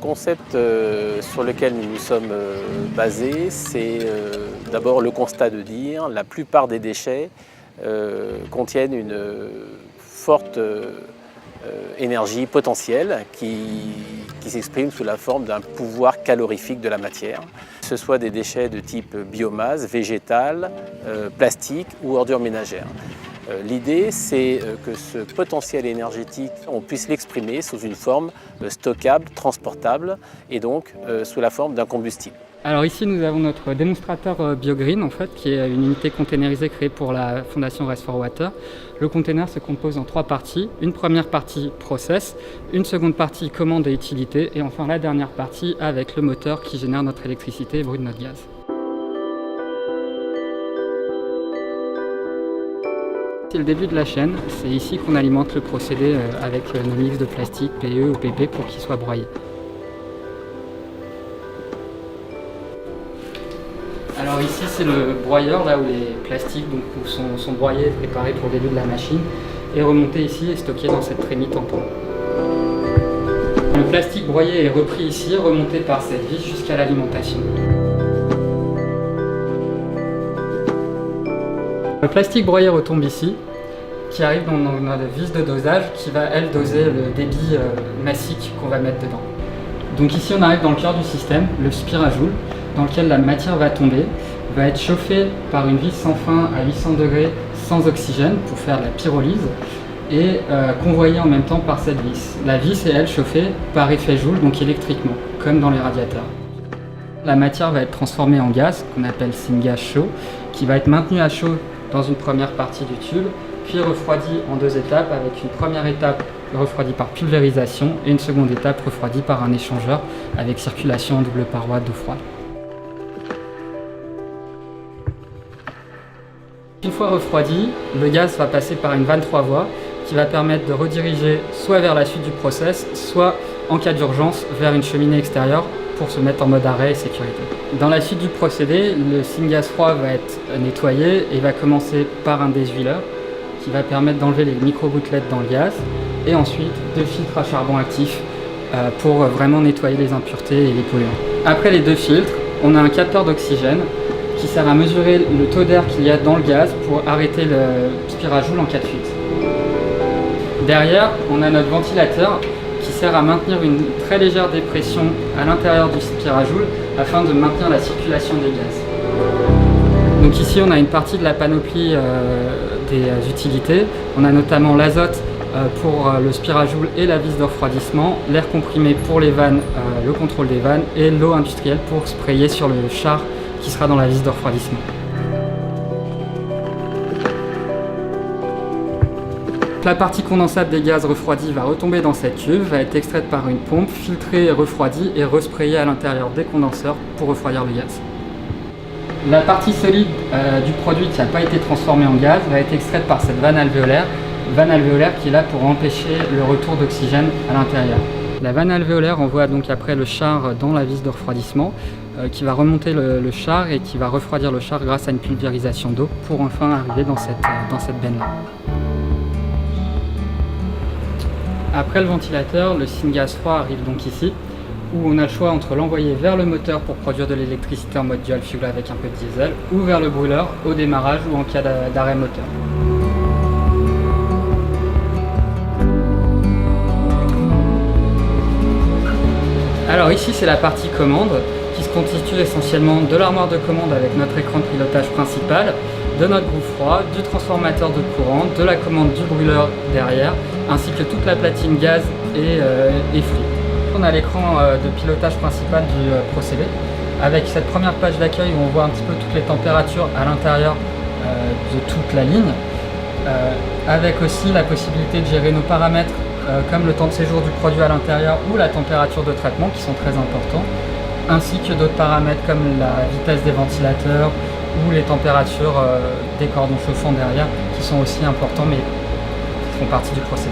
concept sur lequel nous nous sommes basés, c'est d'abord le constat de dire que la plupart des déchets contiennent une forte énergie potentielle qui s'exprime sous la forme d'un pouvoir calorifique de la matière. Que ce soit des déchets de type biomasse, végétal, plastique ou ordures ménagères. L'idée, c'est que ce potentiel énergétique, on puisse l'exprimer sous une forme stockable, transportable et donc sous la forme d'un combustible. Alors ici, nous avons notre démonstrateur BioGreen, en fait, qui est une unité containerisée créée pour la fondation Race4Water. Le container se compose en 3 parties. Une première partie process, une seconde partie commande et utilité, et enfin la dernière partie avec le moteur qui génère notre électricité et brûle notre gaz. C'est le début de la chaîne, c'est ici qu'on alimente le procédé avec nos mix de plastique, PE ou PP pour qu'il soit broyé. Alors ici c'est le broyeur, là où les plastiques sont broyés et préparés pour le début de la machine et remontés ici et stockés dans cette trémie tampon. Le plastique broyé est repris ici, remonté par cette vis jusqu'à l'alimentation. Le plastique broyé retombe ici, qui arrive dans notre vis de dosage qui va, elle, doser le débit massique qu'on va mettre dedans. Donc ici on arrive dans le cœur du système, le Spirajoule, dans lequel la matière va tomber, va être chauffée par une vis sans fin à 800 degrés sans oxygène pour faire de la pyrolyse et convoyée en même temps par cette vis. La vis est, elle, chauffée par effet Joule, donc électriquement, comme dans les radiateurs. La matière va être transformée en gaz, qu'on appelle syngas chaud, qui va être maintenu à chaud dans une première partie du tube, puis refroidi en 2 étapes, avec une première étape refroidie par pulvérisation et une seconde étape refroidie par un échangeur avec circulation en double paroi d'eau froide. Une fois refroidi, le gaz va passer par une vanne 3 voies qui va permettre de rediriger soit vers la suite du process, soit en cas d'urgence vers une cheminée extérieure pour se mettre en mode arrêt et sécurité. Dans la suite du procédé, le syngas froid va être nettoyé et va commencer par un déshuileur qui va permettre d'enlever les micro-gouttelettes dans le gaz et ensuite 2 filtres à charbon actif pour vraiment nettoyer les impuretés et les polluants. Après les 2 filtres, on a un capteur d'oxygène qui sert à mesurer le taux d'air qu'il y a dans le gaz pour arrêter le Spirajoule en cas de fuite. Derrière, on a notre ventilateur qui sert à maintenir une très légère dépression à l'intérieur du Spirajoule afin de maintenir la circulation des gaz. Donc ici, on a une partie de la panoplie des utilités. On a notamment l'azote pour le Spirajoule et la vis de refroidissement, l'air comprimé pour les vannes, le contrôle des vannes et l'eau industrielle pour sprayer sur le char qui sera dans la vis de refroidissement. La partie condensable des gaz refroidis va retomber dans cette cuve, va être extraite par une pompe, filtrée et refroidie et resprayée à l'intérieur des condenseurs pour refroidir le gaz. La partie solide du produit qui n'a pas été transformée en gaz va être extraite par cette vanne alvéolaire qui est là pour empêcher le retour d'oxygène à l'intérieur. La vanne alvéolaire envoie donc après le char dans la vis de refroidissement qui va remonter le char et qui va refroidir le char grâce à une pulvérisation d'eau pour enfin arriver dans cette benne-là. Après le ventilateur, le syngas froid arrive donc ici, où on a le choix entre l'envoyer vers le moteur pour produire de l'électricité en mode dual fuel avec un peu de diesel, ou vers le brûleur au démarrage ou en cas d'arrêt moteur. Alors ici c'est la partie commande, qui se constitue essentiellement de l'armoire de commande avec notre écran de pilotage principal, de notre groupe froid, du transformateur de courant, de la commande du brûleur derrière, ainsi que toute la platine gaz et flux. On a l'écran de pilotage principal du procédé, avec cette première page d'accueil où on voit un petit peu toutes les températures à l'intérieur de toute la ligne, avec aussi la possibilité de gérer nos paramètres comme le temps de séjour du produit à l'intérieur ou la température de traitement qui sont très importants, ainsi que d'autres paramètres comme la vitesse des ventilateurs ou les températures des cordons chauffants derrière qui sont aussi importants mais qui font partie du procédé.